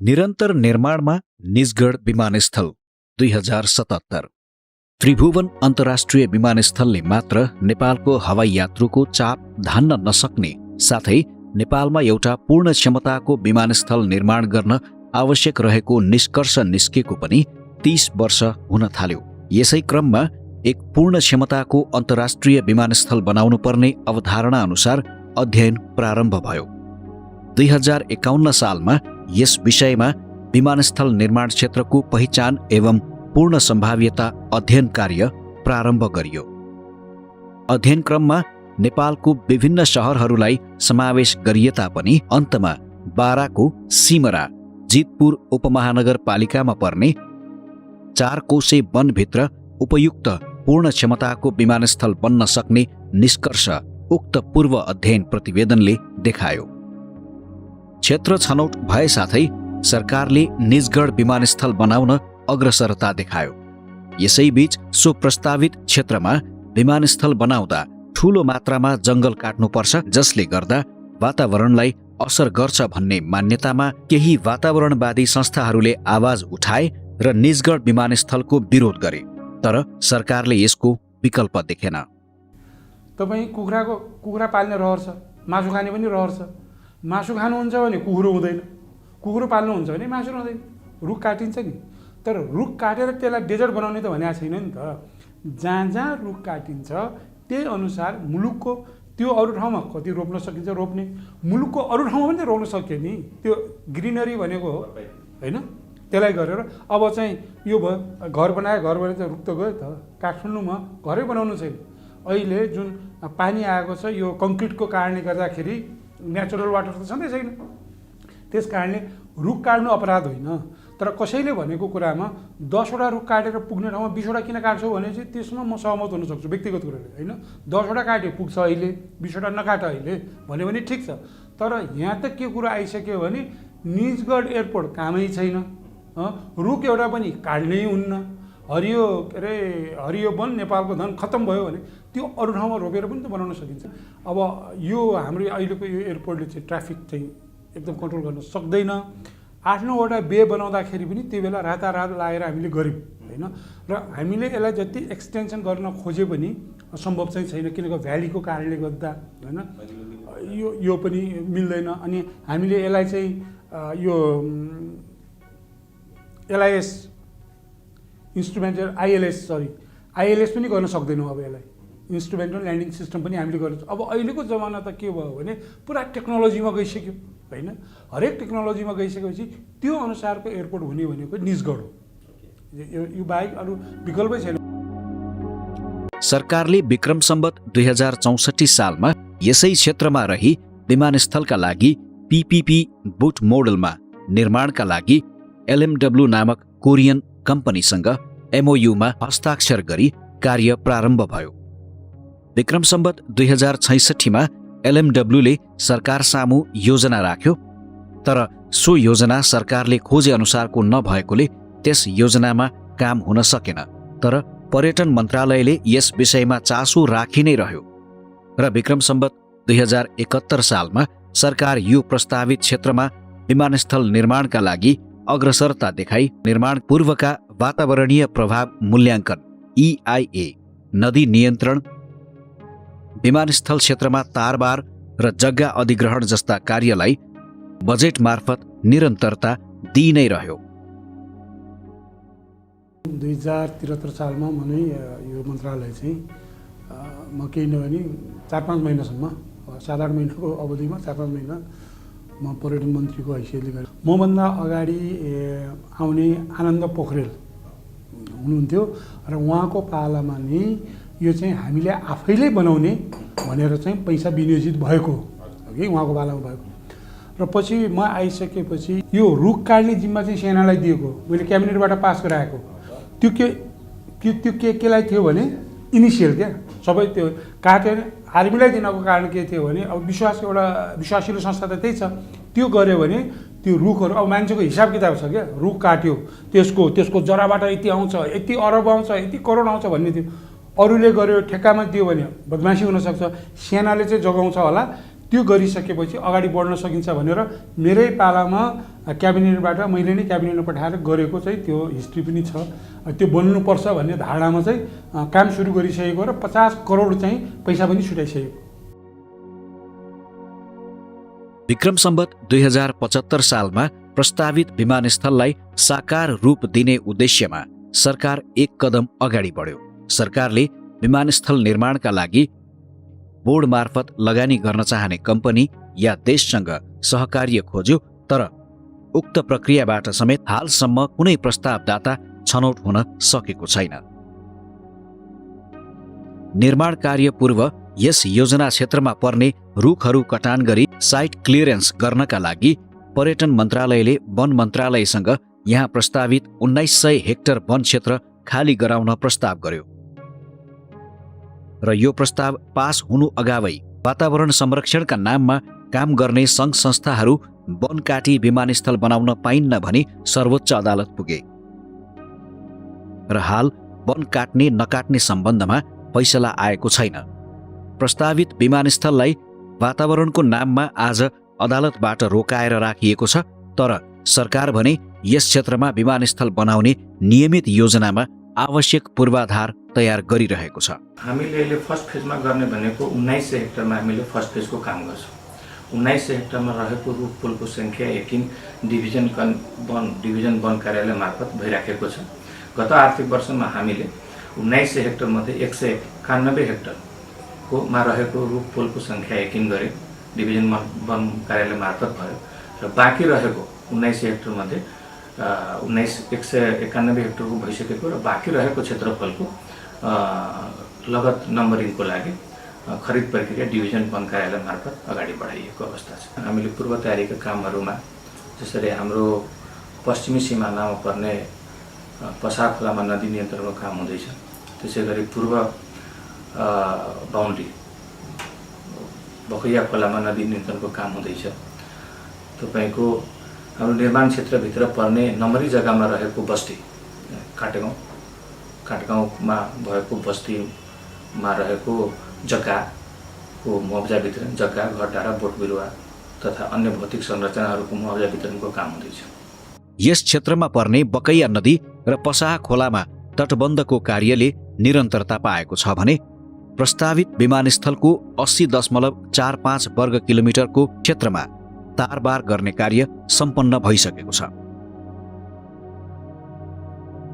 निरन्तर निर्माणमा निजगढ विमानस्थल 2077। त्रिभुवन अन्तर्राष्ट्रिय विमानस्थलले मात्र नेपालको हवाई यात्रुको चाप धान्न नसक्ने साथै नेपालमा एउटा पूर्ण क्षमताको विमानस्थल निर्माण गर्न आवश्यक रहेको निष्कर्ष निस्केको पनि 30 वर्ष हुन थाल्यो। यसै क्रममा एक पूर्ण क्षमताको अन्तर्राष्ट्रिय विमानस्थल बनाउनु पर्ने अवधारणा अनुसार अध्ययन प्रारम्भ भयो। 2051 सालमा यस विषयमा विमानस्थल निर्माण क्षेत्रको पहिचान एवं पूर्ण सम्भाव्यता अध्ययन कार्य प्रारम्भ गरियो। अध्ययन क्रममा नेपालको विभिन्न शहरहरूलाई समावेश गरिए तापनि अन्तमा बाराको सिमरा जितपुर उपमहानगरपालिकामा पर्ने 4 कोसे वनभित्र उपयुक्त पूर्ण क्षमताको विमानस्थल बन्न सक्ने निष्कर्ष उक्त पूर्व अध्ययन प्रतिवेदनले देखायो। क्षेत्र छनौट भए साथै सरकारले निजगढ विमानस्थल बनाउन अग्रसरता देखायो। यसैबीच सो प्रस्तावित क्षेत्रमा विमानस्थल बनाउँदा ठूलो मात्रामा जंगल काट्नुपर्छ, जसले गर्दा वातावरणलाई असर गर्छ भन्ने मान्यतामा केही वातावरणवादी संस्थाहरूले आवाज उठाए र निजगढ विमानस्थलको विरोध गरे, तर सरकारले यसको विकल्प देखेन। तपाईँ कुखुरा पाल्ने रहर छ, मासु खाने पनि रहर छ। मासु खानुहुन्छ भने कुखुरो हुँदैन, कुखुरो पाल्नुहुन्छ भने मासु हुँदैन। रुख काटिन्छ नि, तर रुख काटेर त्यसलाई डेजर्ट बनाउने त भनेको छैन नि त। जहाँ जहाँ रुख काटिन्छ त्यही अनुसार मुलुकको त्यो अरू ठाउँमा कति रोप्न सकिन्छ रोप्ने, मुलुकको अरू ठाउँमा पनि रोप्न सक्यो नि। त्यो ग्रिनरी भनेको हो होइन। त्यसलाई गरेर अब चाहिँ यो भयो, घर बनायो, घर बनाएर रुख त गयो त। काठमाडौँमा घरै बनाउनु छैन। अहिले जुन पानी आएको छ यो कङ्क्रिटको कारणले गर्दाखेरि नेचुरल वाटर त छँदै छैन। त्यस कारणले रुख काट्नु अपराध होइन, तर कसैले भनेको कुरामा 10 वटा रुख काटेर पुग्ने ठाउँमा 20 वटा किन काट्छौ भने चाहिँ त्यसमा म सहमत हुन सक्छु व्यक्तिगत कुराले होइन। 10 वटा काट्यो पुग्छ अहिले, 20 वटा नकाट अहिले भन्यो भने ठिक छ। तर यहाँ त के कुरा आइसक्यो भने निजगढ एयरपोर्ट कामै छैन, रुख एउटा पनि काट्नै हुन्न। हरियो वन नेपालको धन खत्तम भयो भने त्यो अरू ठाउँमा रोपेर पनि त बनाउन सकिन्छ। अब यो हाम्रो अहिलेको यो एयरपोर्टले चाहिँ ट्राफिक चाहिँ एकदम कन्ट्रोल गर्न सक्दैन। 8-9 वटा बे बनाउँदाखेरि पनि त्यो बेला रातारात लागेर हामीले गऱ्यौँ होइन। र हामीले यसलाई जति एक्सटेन्सन गर्न खोजे पनि सम्भव चाहिँ छैन, किनकि भ्यालीको कारणले गर्दा होइन यो पनि मिल्दैन। अनि हामीले यसलाई चाहिँ यो LIS इन्स्ट्रुमेन्टल आइएलएस पनि गर्न सक्दैनौँ। अब यसलाई इन्स्ट्रुमेन्टल ल्यान्डिङ सिस्टम पनि हामीले गर्छौँ। अब अहिलेको जमाना त के भयो भने पुरा टेक्नोलोजीमा गइसक्यो होइन। हरेक टेक्नोलोजीमा गइसकेपछि त्यो अनुसारको एयरपोर्ट हुने भनेको निजगढ हो। यो बाहेक अरू विकल्पै छैन। सरकारले विक्रम सम्वत 2064 सालमा यसै क्षेत्रमा रही विमानस्थलका लागि PPP बुट मोडलमा निर्माणका लागि LMW नामक कोरियन कम्पनीसँग MOU मा हस्ताक्षर गरी कार्य प्रारम्भ भयो। विक्रम सम्वत 2066 मा LMW ले सरकार सामु योजना राख्यो, तर सो योजना सरकारले खोजे अनुसारको नभएकोले त्यस योजनामा काम हुन सकेन। तर पर्यटन मन्त्रालयले यस विषयमा चासो राखि नै रह्यो र विक्रम सम्वत 2071 सालमा सरकार यो प्रस्तावित क्षेत्रमा विमानस्थल निर्माणका लागि अग्रसरता देखाई निर्माण पूर्वका वातावरणीय प्रभाव मूल्याङ्कन EIA, नदी नियन्त्रण, विमानस्थल क्षेत्रमा तारबार र जग्गा अधिग्रहण जस्ता कार्यलाई बजेट मार्फत निरन्तरता दिइ नै रह्यो। 2073 सालमा मैले यो मन्त्रालय चाहिँ म केही नभने 4-5 महिनासम्म 7-8 महिनाको अवधिमा 4-5 महिना म पर्यटन मन्त्रीको हैसियतले गरेँ। मभन्दा अगाडि आउने आनन्द पोखरेल हुनुहुन्थ्यो र उहाँको पालामा नै यो चाहिँ हामीले आफैले बनाउने भनेर चाहिँ पैसा विनियोजित भएको हो कि उहाँको पालामा भएको। र पछि म आइसकेपछि यो रुख काट्ने जिम्मा चाहिँ सेनालाई दिएको, मैले क्याबिनेटबाट पास गराएको। त्यो केलाई थियो भने इनिसियल क्या सबै त्यो काटेर आर्मीलाई दिनको कारण के थियो भने अब एउटा विश्वासिलो संस्था त त्यही छ। त्यो गऱ्यो भने त्यो रुखहरू अब मान्छेको हिसाब किताब छ क्या, रुख काट्यो त्यसको जराबाट यति आउँछ, यति अरब आउँछ, यति करोड आउँछ भन्ने थियो। अरूले गर्यो ठेक्कामा दियो भने बदमासी हुनसक्छ। सेनाले चाहिँ जगाउँछ होला, त्यो गरिसकेपछि अगाडि बढ्न सकिन्छ भनेर मेरै पालामा क्याबिनेटबाट मैले नै क्याबिनेटमा पठाएर गरेको चाहिँ त्यो हिस्ट्री पनि छ। त्यो बन्नुपर्छ भन्ने धारणामा चाहिँ काम सुरु गरिसकेको र 50 करोड चाहिँ पैसा पनि छुटाइसकेको। विक्रम सम्वत 2075 सालमा प्रस्तावित विमानस्थललाई साकार रूप दिने उद्देश्यमा सरकार एक कदम अगाडि बढ्यो। सरकारले विमानस्थल निर्माणका लागि बोर्ड मार्फत लगानी गर्न चाहने कम्पनी या देशसँग सहकार्य खोज्यो, तर उक्त प्रक्रियाबाट समेत हालसम्म कुनै प्रस्तावदाता छनौट हुन सकेको छैन। निर्माण कार्य पूर्व यस योजना क्षेत्रमा पर्ने रुखहरू कटान गरी साइट क्लियरेन्स गर्नका लागि पर्यटन मन्त्रालयले वन मन्त्रालयसँग यहाँ प्रस्तावित 1900 हेक्टर वन क्षेत्र खाली गराउन प्रस्ताव गर्यो र यो प्रस्ताव पास हुनु अगावै वातावरण संरक्षणका नाममा काम गर्ने सङ्घ संस्थाहरू वन काटी विमानस्थल बनाउन पाइन्न भनी सर्वोच्च अदालत पुगे र हाल वन काट्ने नकाट्ने सम्बन्धमा फैसला आएको छैन। प्रस्तावित विमानस्थललाई वातावरणको नाममा आज अदालतबाट रोकाएर राखिएको छ, तर सरकार भने यस क्षेत्रमा विमानस्थल बनाउने नियमित योजनामा आवश्यक पूर्वाधार तयार गरिरहेको छ। हामीले अहिले फर्स्ट फेजमा गर्ने भनेको 1900 हेक्टरमा हामीले फर्स्ट फेजको काम गर्छौँ। 1900 हेक्टरमा रहेको रुख पुलको सङ्ख्या यकिन डिभिजन वन कार्यालय मार्फत भइराखेको छ। गत आर्थिक वर्षमा हामीले 1900 हेक्टरमध्ये 191 हेक्टरको मा रहेको रुख पुलको सङ्ख्या यकिन गरे, डिभिजन वन कार्यालय मार्फत भयो र बाँकी रहेको 1900 हेक्टरमध्ये 191 हेक्टरको भइसकेको र बाँकी रहेको क्षेत्रफलको लगत नम्बरिङको लागि खरिद प्रक्रिया डिभिजन वन कार्यालय मार्फत अगाडि बढाइएको अवस्था छ। हामीले पूर्व तयारीका कामहरूमा जसरी हाम्रो पश्चिमी सिमानामा पर्ने पसार खोलामा नदी नियन्त्रणको काम हुँदैछ, त्यसै गरी पूर्व बााउन्ड्री बखैया खोलामा नदी नियन्त्रणको काम हुँदैछ। तपाईँको हाम्रो निर्माण क्षेत्रभित्र पर्ने नम्बरी जग्गामा रहेको बस्ती काठगाउँमा भएको बस्तीमा रहेको जग्गाको मुआवजा वितरण, जग्गा घरडाँडा बोट बिरुवा तथा अन्य भौतिक संरचनाहरूको मुआवजा वितरणको काम हुँदैछ। यस क्षेत्रमा पर्ने बकैया नदी र पसाहा खोलामा तटबन्धको कार्यले निरन्तरता पाएको छ भने प्रस्तावित विमानस्थलको 80.45 वर्ग किलोमिटरको क्षेत्रमा तारबार गर्ने कार्य सम्पन्न भइसकेको छ।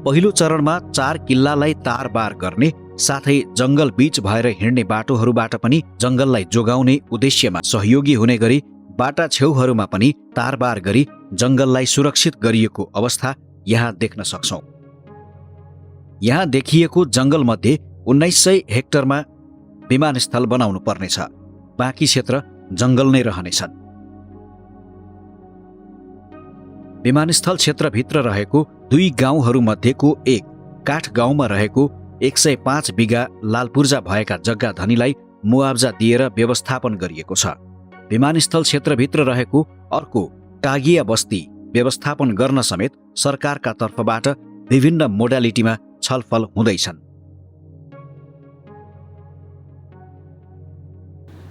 पहिलो चरणमा 4 किल्लालाई तारबार गर्ने साथै जंगल बीच भएर हिँड्ने बाटोहरूबाट पनि जंगललाई जोगाउने उद्देश्यमा सहयोगी हुने गरी बाटा छेउहरूमा पनि तारबार गरी जंगललाई सुरक्षित गरिएको अवस्था यहाँ देख्न सक्छौं। यहाँ देखिएको जंगलमध्ये 1900 हेक्टरमा विमानस्थल बनाउनु पर्नेछ, बाँकी क्षेत्र जंगल नै रहनेछन्। विमानस्थल क्षेत्रभित्र रहेको 2 गाउँहरूमध्येको एक काठ गाउँमा रहेको 105 बिघा लालपूर्जा भएका जग्गा धनीलाई मुआवजा दिएर व्यवस्थापन गरिएको छ। विमानस्थल क्षेत्रभित्र रहेको अर्को टागिया बस्ती व्यवस्थापन गर्न समेत सरकारका तर्फबाट विभिन्न मोडालिटीमा छलफल हुँदैछन्।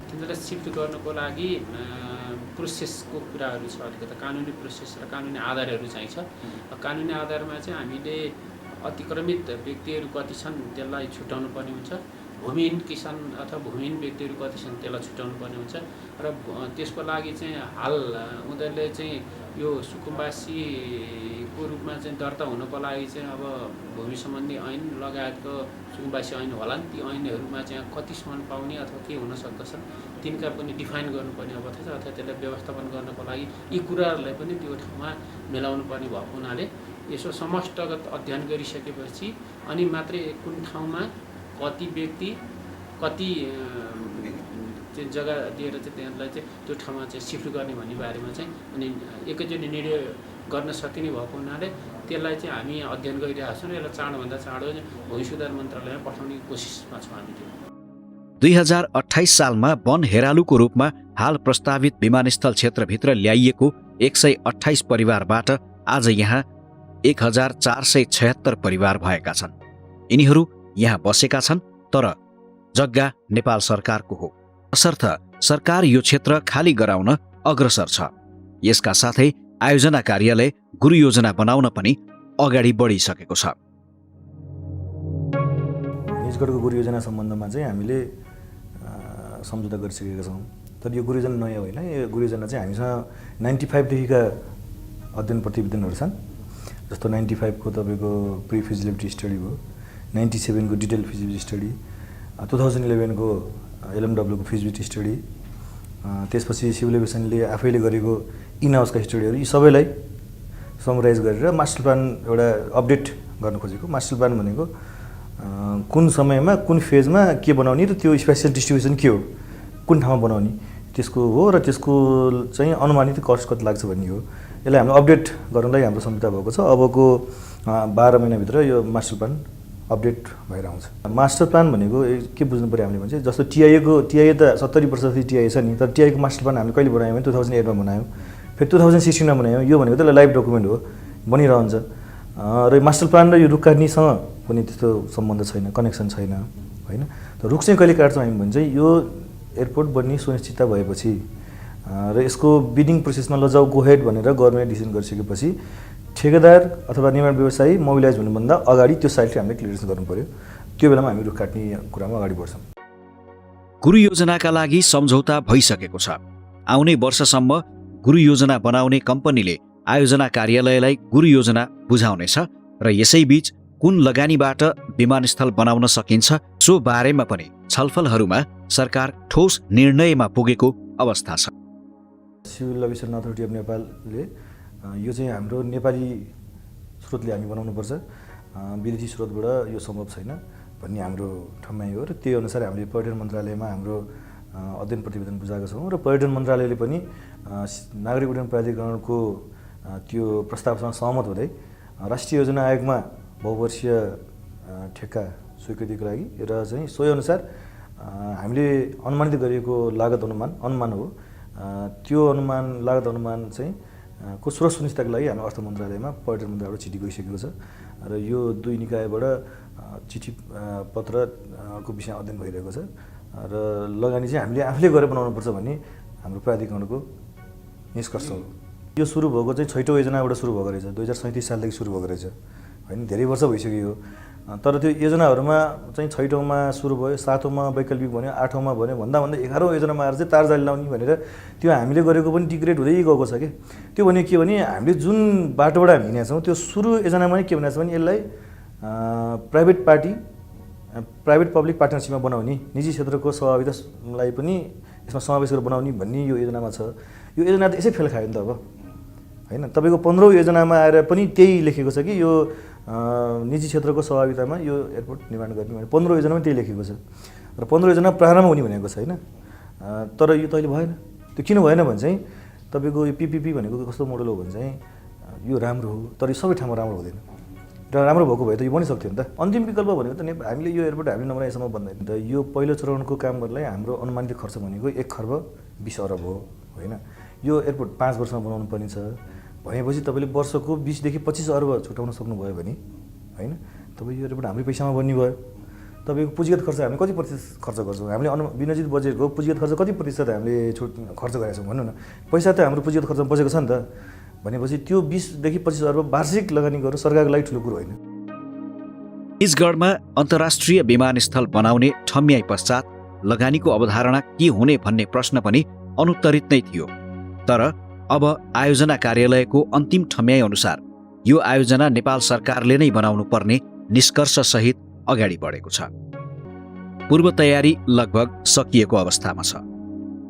तिनीहरूलाई सिफ्ट गर्नको लागि प्रोसेसको कुराहरू छ, अलिकति कानुनी प्रोसेस र कानुनी आधारहरू चाहिन्छ। कानुनी आधारमा चाहिँ हामीले अतिक्रमित व्यक्तिहरू कति छन् त्यसलाई छुटाउनु पर्ने हुन्छ, भूमिहीन किसान अथवा भूमिहीन व्यक्तिहरू कति छन् त्यसलाई छुटाउनु पर्ने हुन्छ र त्यसको लागि चाहिँ हाल उनीहरूले चाहिँ यो सुकुम्बासीको रूपमा चाहिँ दर्ता हुनको लागि चाहिँ अब भूमि सम्बन्धी ऐन लगायतको सुकुम्बासी ऐन होला नि, ती ऐनहरूमा चाहिँ कतिसम्म पाउने अथवा के हुन सक्दछन् तिनका पनि डिफाइन गर्नुपर्ने अवस्था छ, अथवा त्यसलाई व्यवस्थापन गर्नको लागि यी कुराहरूलाई पनि त्यो ठाउँमा मिलाउनु पर्ने भएको हुनाले यसो समष्टगत अध्ययन गरिसकेपछि अनि मात्रै कुन ठाउँमा कति व्यक्ति कति चाहिँ जग्गा दिएर चाहिँ त्यसलाई चाहिँ त्यो ठाउँमा चाहिँ सिफ्ट गर्ने भन्ने बारेमा चाहिँ अनि एकैचोटि निर्णय गर्न सकिने भएको हुनाले त्यसलाई चाहिँ हामी अध्ययन गरिरहेका छौँ र यसलाई चाँडोभन्दा चाँडो भूमि सुधार मन्त्रालयमा पठाउने कोसिसमा छौँ हामी। 2028 सालमा वन हेरालुको रूपमा हाल प्रस्तावित विमानस्थल क्षेत्रभित्र ल्याइएको 128 परिवारबाट आज यहाँ 1476 परिवार भएका छन्। यिनीहरू यहाँ बसेका छन्, तर जग्गा नेपाल सरकारको हो। तसर्थ सरकार यो क्षेत्र खाली गराउन अग्रसर छ। यसका साथै आयोजना कार्यालय गुरु योजना बनाउन पनि अगाडि बढिसकेको छ। निजगढको गुरु योजना सम्बन्धमा चाहिँ हामीले सम्झौता गरिसकेका छौँ। तर यो गुरु योजना नयाँ होइन। यो गुरु योजना चाहिँ हामीसँग 95 देखिका अध्ययन प्रतिवेदनहरू छन्। जस्तो 95 को तपाईँको प्री फिजिबिलिटी स्टडी भयो, 97 को डिटेल फिजिबिलिटी स्टडी, 2011 को LMW को फिजिबिलिटी स्टडी, त्यसपछि सिभिल एभिएसनले आफैले गरेको इन हाउसका स्टडीहरू, यी सबैलाई समराइज गरेर मास्टर प्लान एउटा अपडेट गर्न खोजेको। मास्टर प्लान भनेको कुन समयमा कुन फेजमा के बनाउने र त्यो स्पेसियल डिस्ट्रिब्युसन के हो, कुन ठाउँमा बनाउने त्यसको हो र त्यसको चाहिँ अनुमानित कस्ट कति लाग्छ भन्ने हो। यसलाई हामीले अपडेट गर्नलाई हाम्रो सम्झौता भएको छ। अबको 12 महिनाभित्र यो मास्टर प्लान अपडेट भएर आउँछ। मास्टर प्लान भनेको के बुझ्नु पऱ्यो हामीले भने जस्तो टिआई त 70% टिआई छ नि, तर टिआईको मास्टर प्लान हामीले कहिले बनायौँ भने 2008 मा बनायौँ, फेरि 2016 मा बनायौँ। यो भनेको त लाइभ डकुमेन्ट हो, बनिरहन्छ। र मास्टर प्लान र यो रुख काट्नेसँग पनि त्यस्तो सम्बन्ध छैन, कनेक्सन छैन होइन। तर रुख चाहिँ कहिले काट्छौँ हामी भने चाहिँ यो एयरपोर्ट बन्ने सुनिश्चितता भएपछि र यसको बिडिङ प्रोसेसमा लजाउ गो हेड भनेर गभर्मेन्टले डिसिजन गरिसकेपछि ठेकेदार अथवा निर्माण व्यवसायी मोबिलाइज हुनुभन्दा अगाडि त्यो साइटले हामीले क्लियरेन्स गर्नु पर्यो। त्यो बेलामा हामी रुख काट्ने कुरामा अगाडि बढ्छौँ। गुरु योजनाका लागि सम्झौता भइसकेको छ। आउने वर्षसम्म गुरु योजना बनाउने कम्पनीले आयोजना कार्यालयलाई गुरु योजना बुझाउनेछ र यसैबीच कुन लगानीबाट विमानस्थल बनाउन सकिन्छ सो बारेमा पनि छलफलहरूमा सरकार ठोस निर्णयमा पुगेको अवस्था छ। सिभिल एभिएसन अथोरिटी अफ नेपालले यो चाहिँ हाम्रो नेपाली स्रोतले हामी बनाउनुपर्छ, विदेशी स्रोतबाट यो सम्भव छैन भन्ने हाम्रो ठम्याइ हो। र त्यही अनुसार हामीले पर्यटन मन्त्रालयमा हाम्रो अध्ययन प्रतिवेदन बुझाएका छौँ र पर्यटन मन्त्रालयले पनि नागरिक उड्डयन प्राधिकरणको त्यो प्रस्तावसँग सहमत हुँदै राष्ट्रिय योजना आयोगमा बहुवर्षीय ठेक्का स्वीकृतिको लागि र चाहिँ सोही अनुसार हामीले अनुमानित गरिएको लागत अनुमान हो, त्यो लागत अनुमान चाहिँ को स्रोत सुनिश्चितताको लागि हामी अर्थ मन्त्रालयमा पर्यटन मन्त्रालयबाट चिठी गइसकेको छ र यो दुई निकायबाट चिठी पत्रको विषय अध्ययन भइरहेको छ र लगानी चाहिँ हामीले आफूले गरेर बनाउनुपर्छ भन्ने हाम्रो प्राधिकरणको निष्कर्ष हो। यो सुरु भएको चाहिँ 6औं योजनाबाट सुरु भएको रहेछ, 2037 सालदेखि सुरु भएको रहेछ होइन, धेरै वर्ष भइसक्यो। तर त्यो योजनाहरूमा चाहिँ 6औँमा सुरु भयो, 7औँमा वैकल्पिक भन्यो, 8औँमा भन्यो, भन्दा 11औँ योजनामा आएर चाहिँ तार जाली लाउने भनेर त्यो हामीले गरेको पनि डिग्रेड हुँदै गएको छ कि। त्यो भने के भने हामीले जुन बाटोबाट हामी हिँडेका छौँ त्यो सुरु योजनामा के भनेको छ भने यसलाई प्राइभेट पब्लिक पार्टनरसिपमा बनाउने, निजी क्षेत्रको सहभागितालाई पनि यसमा समावेश गरेर बनाउने भन्ने यो योजनामा छ। यो योजना त यसै फेल खायो नि त अब होइन। तपाईँको 15औँ योजनामा आएर पनि त्यही लेखेको छ कि यो निजी क्षेत्रको सहभागितामा यो एयरपोर्ट निर्माण गर्ने भने 15औँ योजनामा त्यही लेखेको छ र 15औँ योजना प्रारम्भ हुने भनेको छ होइन। तर यो त अहिले भएन। त्यो किन भएन भने चाहिँ तपाईँको यो पिपिपी भनेको कस्तो मोडल हो भने चाहिँ यो राम्रो हो तर यो सबै ठाउँमा राम्रो हुँदैन र राम्रो भएको भए त यो बनिसक्थ्यो नि त। अन्तिम विकल्प भनेको त हामीले यो एयरपोर्ट हामीले नबनाएसम्म बन्दैन त। यो पहिलो चरणको काम गर्नलाई हाम्रो अनुमानित खर्च भनेको 1 खर्ब 20 अरब हो होइन। यो एयरपोर्ट 5 वर्षमा बनाउनु पर्ने छ भनेपछि तपाईँले वर्षको 20 देखि 25 अर्ब छुटाउन सक्नुभयो भने होइन तपाईँ यो एयरपोर्ट हाम्रै पैसामा बन्ने भयो। तपाईँको पुँजीगत खर्च हामीले कति प्रतिशत खर्च गर्छौँ, हामीले विनियोजित बजेटको पुँजीगत खर्च कति प्रतिशत हामीले खर्च गरेका छौँ भन्नु न। पैसा त हाम्रो पुँजीगत खर्चमा बसेको छ नि त। भनेपछि त्यो 20 देखि 25 अर्ब वार्षिक लगानी गर्नु सरकारको लागि ठुलो कुरो होइन। निजगढमा अन्तर्राष्ट्रिय विमानस्थल बनाउने ठम्याइ पश्चात लगानीको अवधारणा के हुने भन्ने प्रश्न पनि अनुत्तरित नै थियो। तर अब आयोजना कार्यालयको अन्तिम ठम्याइ अनुसार यो आयोजना नेपाल सरकारले नै बनाउनु पर्ने निष्कर्षसहित अगाडि बढेको छ। पूर्व तयारी लगभग सकिएको अवस्थामा छ।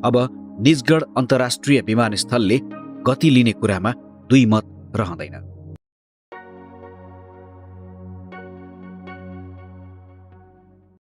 अब निजगढ अन्तर्राष्ट्रिय विमानस्थलले गति लिने कुरामा दुई मत रहँदैन।